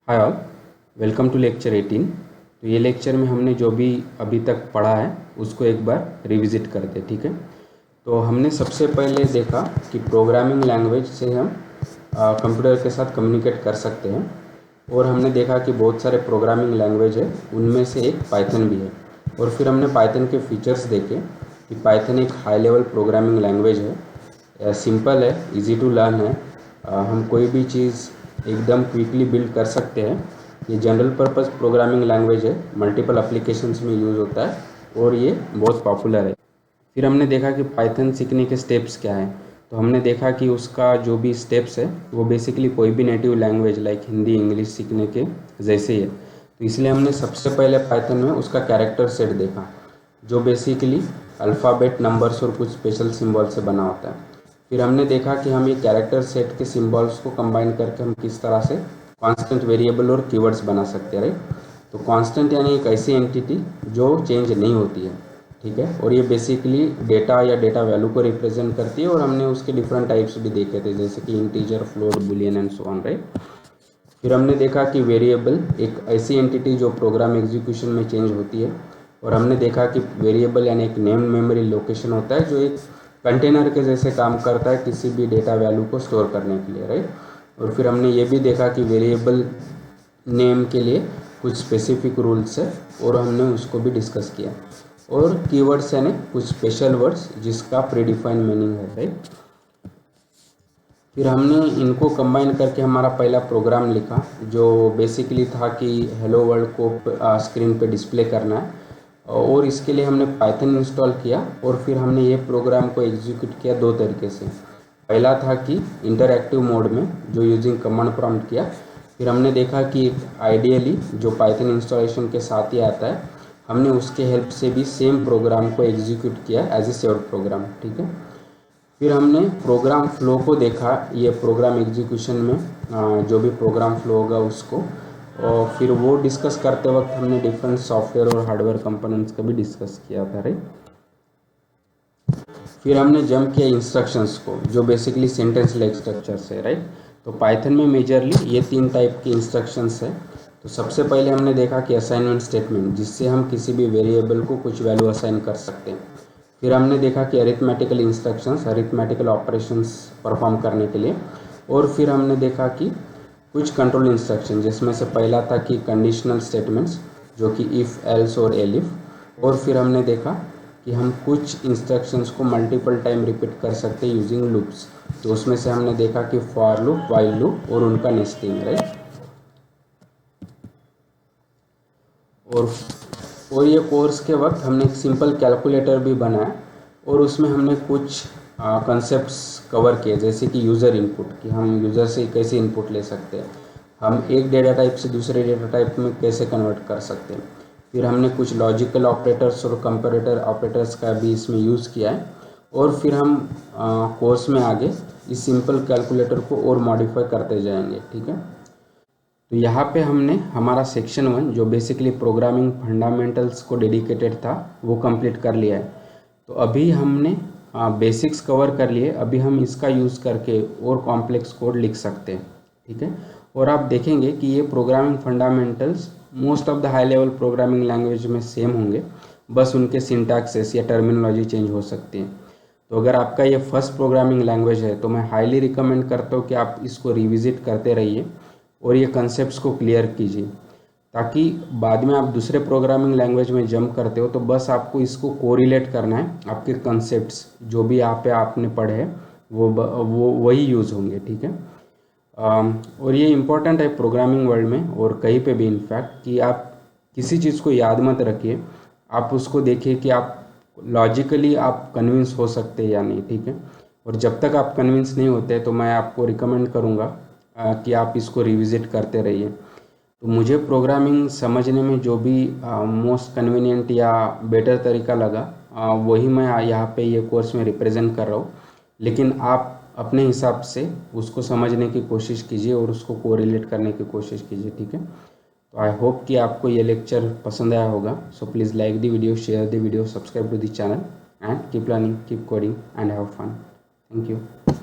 Hi all, welcome to lecture 18। तो ये lecture में हमने जो भी अभी तक पढ़ा है उसको एक बार रिविज़िट करते, ठीक है। तो हमने सबसे पहले देखा कि प्रोग्रामिंग लैंग्वेज से हम कंप्यूटर के साथ कम्युनिकेट कर सकते हैं, और हमने देखा कि बहुत सारे प्रोग्रामिंग लैंग्वेज है, उनमें से एक पाइथन भी है। और फिर हमने पाइथन के फीचर्स देखे कि पाइथन एक हाई लेवल प्रोग्रामिंग लैंग्वेज है, सिंपल है, इजी टू लर्न है, हम कोई भी चीज़ एकदम क्विकली बिल्ड कर सकते हैं। ये जनरल पर्पस प्रोग्रामिंग लैंग्वेज है, मल्टीपल एप्लीकेशंस में यूज़ होता है और ये बहुत पॉपुलर है। फिर हमने देखा कि पाइथन सीखने के स्टेप्स क्या हैं। तो हमने देखा कि उसका जो भी स्टेप्स है वो बेसिकली कोई भी native language like Hindi English सीखने के जैसे ही है। तो इसलिए हमने सबसे पहले पाइथन में उसका कैरेक्टर सेट देखा, जो बेसिकली अल्फ़ाबेट, नंबर्स और कुछ स्पेशल सिंबल से बना होता है। फिर हमने देखा कि हम ये कैरेक्टर सेट के सिंबल्स को कंबाइन करके हम किस तरह से कांस्टेंट, वेरिएबल और कीवर्ड्स बना सकते हैं, राइट। तो कांस्टेंट यानी एक ऐसी एंटिटी जो चेंज नहीं होती है, ठीक है, और ये बेसिकली डेटा या डेटा वैल्यू को रिप्रेजेंट करती है। और हमने उसके डिफरेंट टाइप्स भी देखे थे, जैसे कि integer, float, Boolean and so on, right. फिर हमने देखा कि वेरिएबल एक ऐसी एंटिटी जो प्रोग्राम एग्जीक्यूशन में चेंज होती है। और हमने देखा कि वेरिएबल यानी एक नेम मेमोरी लोकेशन होता है जो एक कंटेनर के जैसे काम करता है किसी भी डेटा वैल्यू को स्टोर करने के लिए, राइट। और फिर हमने ये भी देखा कि वेरिएबल नेम के लिए कुछ स्पेसिफिक रूल्स है और हमने उसको भी डिस्कस किया। और कीवर्ड्स यानी कुछ स्पेशल वर्ड्स जिसका प्रीडिफाइंड मीनिंग है, राइट। फिर हमने इनको कंबाइन करके हमारा पहला प्रोग्राम लिखा, जो बेसिकली था कि हेलो वर्ल्ड को स्क्रीन पे डिस्प्ले करना है। और इसके लिए हमने पाइथन इंस्टॉल किया और फिर हमने ये प्रोग्राम को एग्जीक्यूट किया दो तरीके से। पहला था कि इंटरैक्टिव मोड में, जो यूजिंग कमांड प्रॉम्प्ट किया। फिर हमने देखा कि आइडियली जो पाइथन इंस्टॉलेशन के साथ ही आता है, हमने उसके हेल्प से भी सेम प्रोग्राम को एग्जीक्यूट किया एज ए सेव्ड प्रोग्राम, ठीक है। फिर हमने प्रोग्राम फ्लो को देखा, ये प्रोग्राम एग्जीक्यूशन में जो भी प्रोग्राम फ्लो होगा उसको। और फिर वो डिस्कस करते वक्त हमने डिफरेंट सॉफ्टवेयर और हार्डवेयर कंपोनेंट्स का भी डिस्कस किया था, राइट। फिर हमने जंप किया इंस्ट्रक्शंस को, जो बेसिकली सेंटेंस लाइक स्ट्रक्चर्स है, राइट। तो पाइथन में मेजरली ये 3 टाइप की इंस्ट्रक्शंस है। तो सबसे पहले हमने देखा कि असाइनमेंट स्टेटमेंट, जिससे हम किसी भी वेरिएबल को कुछ वैल्यू असाइन कर सकते हैं। फिर हमने देखा कि arithmetical instructions, arithmetical operations perform करने के लिए। और फिर हमने देखा कि कुछ कंट्रोल इंस्ट्रक्शन, जिसमें से पहला था कि कंडीशनल स्टेटमेंट्स, जो कि इफ़, एल्स और एलिफ। और फिर हमने देखा कि हम कुछ इंस्ट्रक्शंस को मल्टीपल टाइम रिपीट कर सकते हैं यूजिंग लूप्स। तो उसमें से हमने देखा कि फॉर लूप, व्हाइल लूप और उनका नेस्टिंग, राइट। और और ये कोर्स के वक्त हमने एक सिंपल कैलकुलेटर भी बनाया और उसमें हमने कुछ कंसेप्ट्स कवर किए, जैसे कि यूज़र इनपुट, कि हम यूज़र से कैसे इनपुट ले सकते हैं, हम एक डेटा टाइप से दूसरे डेटा टाइप में कैसे कन्वर्ट कर सकते हैं। फिर हमने कुछ लॉजिकल ऑपरेटर्स और कंपैरेटर ऑपरेटर्स का भी इसमें यूज़ किया है। और फिर हम कोर्स में आगे इस सिंपल कैलकुलेटर को और मॉडिफाई करते जाएंगे, ठीक है। तो यहाँ पे हमने हमारा सेक्शन 1, जो बेसिकली प्रोग्रामिंग फंडामेंटल्स को डेडिकेटेड था, वो कंप्लीट कर लिया है। तो अभी हमने बेसिक्स कवर कर लिए, अभी हम इसका यूज़ करके और कॉम्प्लेक्स कोड लिख सकते हैं, ठीक है। और आप देखेंगे कि ये programming fundamentals most of the high level programming language में सेम होंगे, बस उनके सिंटैक्सेस या टर्मिनोलॉजी चेंज हो सकती है। तो अगर आपका ये फर्स्ट प्रोग्रामिंग लैंग्वेज है तो मैं हाईली रिकमेंड करता हूँ कि आप इसको रिविज़िट करते रहिए और ये कंसेप्ट्स को क्लियर कीजिए, ताकि बाद में आप दूसरे प्रोग्रामिंग लैंग्वेज में जंप करते हो तो बस आपको इसको कोरिलेट करना है, आपके कंसेप्ट्स जो भी यहाँ पे आपने पढ़े हैं वो वही यूज़ होंगे, ठीक है। और ये इम्पोर्टेंट है प्रोग्रामिंग वर्ल्ड में और कहीं पे भी इनफैक्ट, कि आप किसी चीज़ को याद मत रखिए, आप उसको देखिए कि आप लॉजिकली आप कन्विंस हो सकते हैं या नहीं, ठीक है। और जब तक आप कन्विंस नहीं होते तो मैं आपको रिकमेंड करूँगा कि आप इसको रिविज़िट करते रहिए। तो मुझे प्रोग्रामिंग समझने में जो भी मोस्ट कन्वीनियंट या बेटर तरीका लगा, वही मैं यहाँ पे ये कोर्स में रिप्रेजेंट कर रहा हूँ। लेकिन आप अपने हिसाब से उसको समझने की कोशिश कीजिए और उसको कोरिलेट करने की कोशिश कीजिए, ठीक है। तो आई होप कि आपको ये लेक्चर पसंद आया होगा। So please like the video, share the video, subscribe to the channel and keep learning, keep coding and have fun. Thank you.